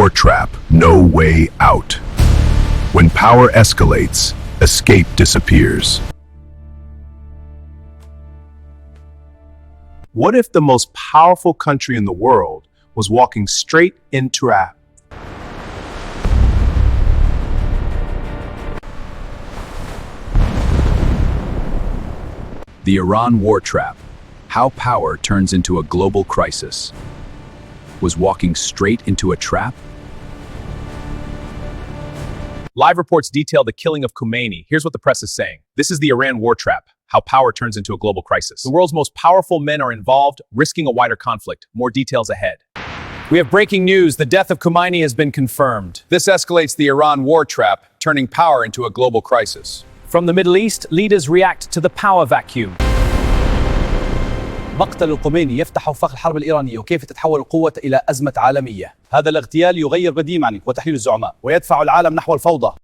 war trap, no way out. When power escalates, escape disappears. What if the most powerful country in the world was walking straight into a trap? The Iran war trap, how power turns into a global crisis. Was walking straight into a trap? Live reports detail the killing of Khomeini. Here's what the press is saying. This is the Iran war trap, how power turns into a global crisis. The world's most powerful men are involved, risking a wider conflict. More details ahead. We have breaking news. The death of Khomeini has been confirmed. This escalates the Iran war trap, turning power into a global crisis. From the Middle East, leaders react to the power vacuum. مقتل الخميني يفتح آفاق الحرب الإيرانية وكيف تتحول القوة إلى أزمة عالمية. هذا الاغتيال يغير قديما وتحليل الزعماء ويدفع العالم نحو الفوضى.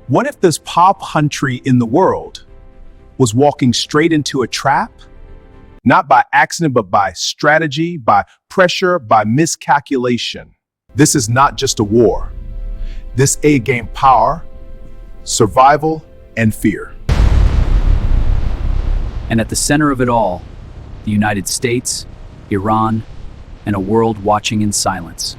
What if this top country in the world was walking straight into a trap? Not by accident, but by strategy, by pressure, by miscalculation. This is not just a war. This aid gained power, survival, and fear. And at the center of it all, the United States, Iran, and a world watching in silence.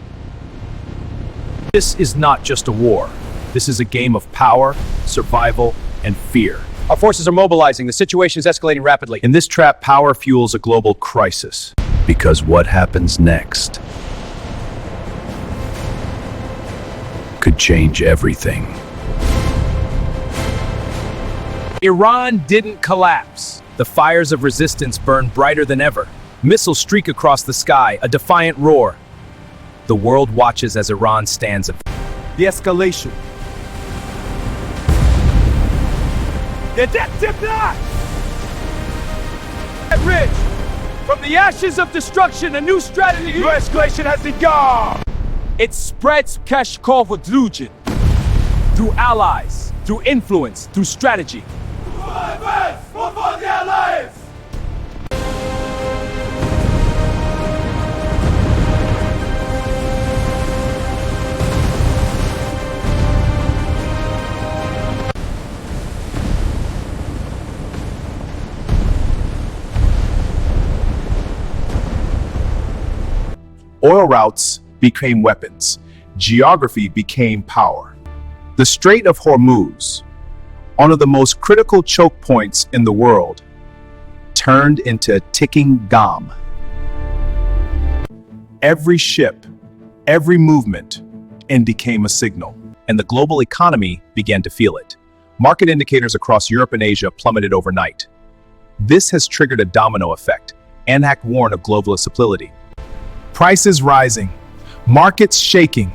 This is not just a war. This is a game of power, survival, and fear. Our forces are mobilizing. The situation is escalating rapidly. In this trap, power fuels a global crisis. Because what happens next could change everything. Iran didn't collapse. The fires of resistance burn brighter than ever. Missiles streak across the sky, a defiant roar. The world watches as Iran stands up. The escalation. Rich, from the ashes of destruction, a new strategy. New escalation has begun. It spreads Kashkov through allies, through influence, through strategy. Oil routes became weapons. Geography became power. The Strait of Hormuz, one of the most critical choke points in the world, turned into a ticking bomb. Every ship, every movement, and became a signal. And the global economy began to feel it. Market indicators across Europe and Asia plummeted overnight. This has triggered a domino effect. Anhac warned of global instability. Prices rising, markets shaking,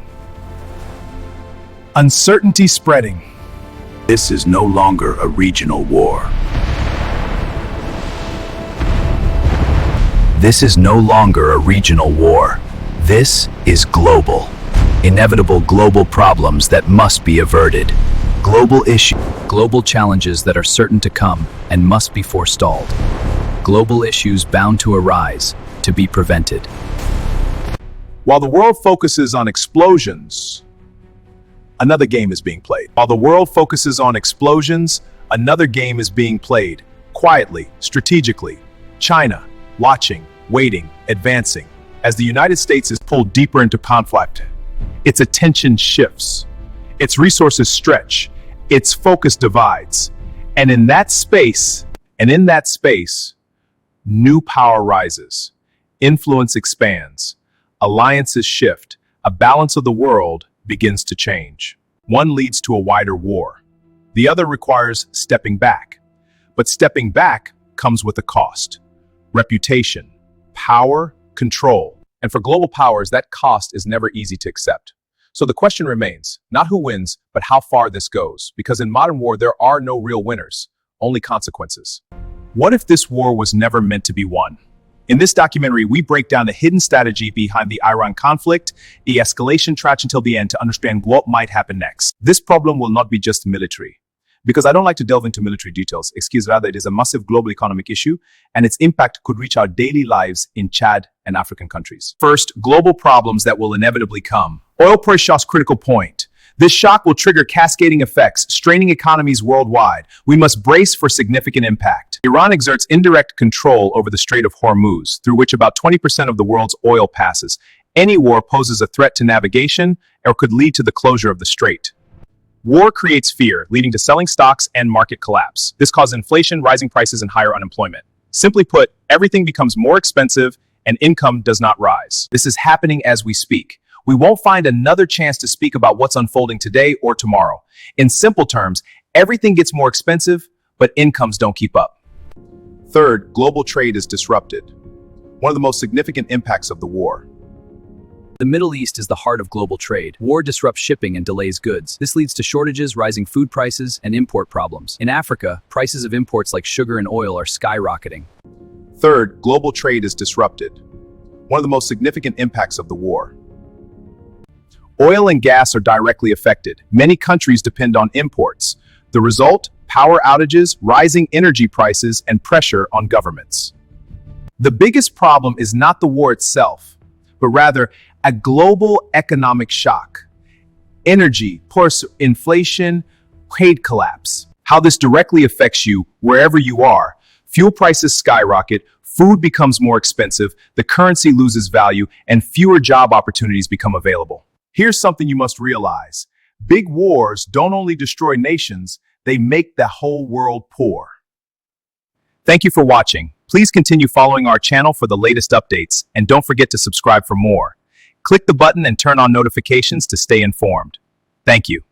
uncertainty spreading. This is no longer a regional war. This is no longer a regional war. This is global. Inevitable global problems that must be averted. Global issue. Global challenges that are certain to come and must be forestalled. Global issues bound to arise, to be prevented. While the world focuses on explosions, another game is being played. While the world focuses on explosions, another game is being played. Quietly, strategically. China, watching, waiting, advancing. As the United States is pulled deeper into conflict, its attention shifts. Its resources stretch. Its focus divides. And in that space, new power rises. Influence expands. Alliances shift. A balance of the world begins to change. One leads to a wider war. The other requires stepping back. But stepping back comes with a cost. Reputation, power, control. And for global powers, that cost is never easy to accept. So the question remains, not who wins, but how far this goes. Because in modern war, there are no real winners, only consequences. What if this war was never meant to be won? In this documentary, we break down the hidden strategy behind the Iran conflict, the escalation track until the end to understand what might happen next. This problem will not be just military. Because I don't like to delve into military details, excuse rather, it is a massive global economic issue, and its impact could reach our daily lives in Chad and African countries. First, global problems that will inevitably come. Oil price shock's critical point. This shock will trigger cascading effects, straining economies worldwide. We must brace for significant impact. Iran exerts indirect control over the Strait of Hormuz, through which about 20% of the world's oil passes. Any war poses a threat to navigation or could lead to the closure of the strait. War creates fear, leading to selling stocks and market collapse. This causes inflation, rising prices, and higher unemployment. Simply put, everything becomes more expensive and income does not rise. This is happening as we speak. We won't find another chance to speak about what's unfolding today or tomorrow. In simple terms, everything gets more expensive, but incomes don't keep up. Third, global trade is disrupted. One of the most significant impacts of the war. The Middle East is the heart of global trade. War disrupts shipping and delays goods. This leads to shortages, rising food prices, and import problems. In Africa, prices of imports like sugar and oil are skyrocketing. Third, global trade is disrupted. One of the most significant impacts of the war. Oil and gas are directly affected. Many countries depend on imports. The result, power outages, rising energy prices, and pressure on governments. The biggest problem is not the war itself, but rather a global economic shock. Energy, plus inflation, trade collapse. How this directly affects you wherever you are. Fuel prices skyrocket, food becomes more expensive, the currency loses value, and fewer job opportunities become available. Here's something you must realize. Big wars don't only destroy nations, they make the whole world poor. Thank you for watching. Please continue following our channel for the latest updates, and don't forget to subscribe for more. Click the button and turn on notifications to stay informed. Thank you.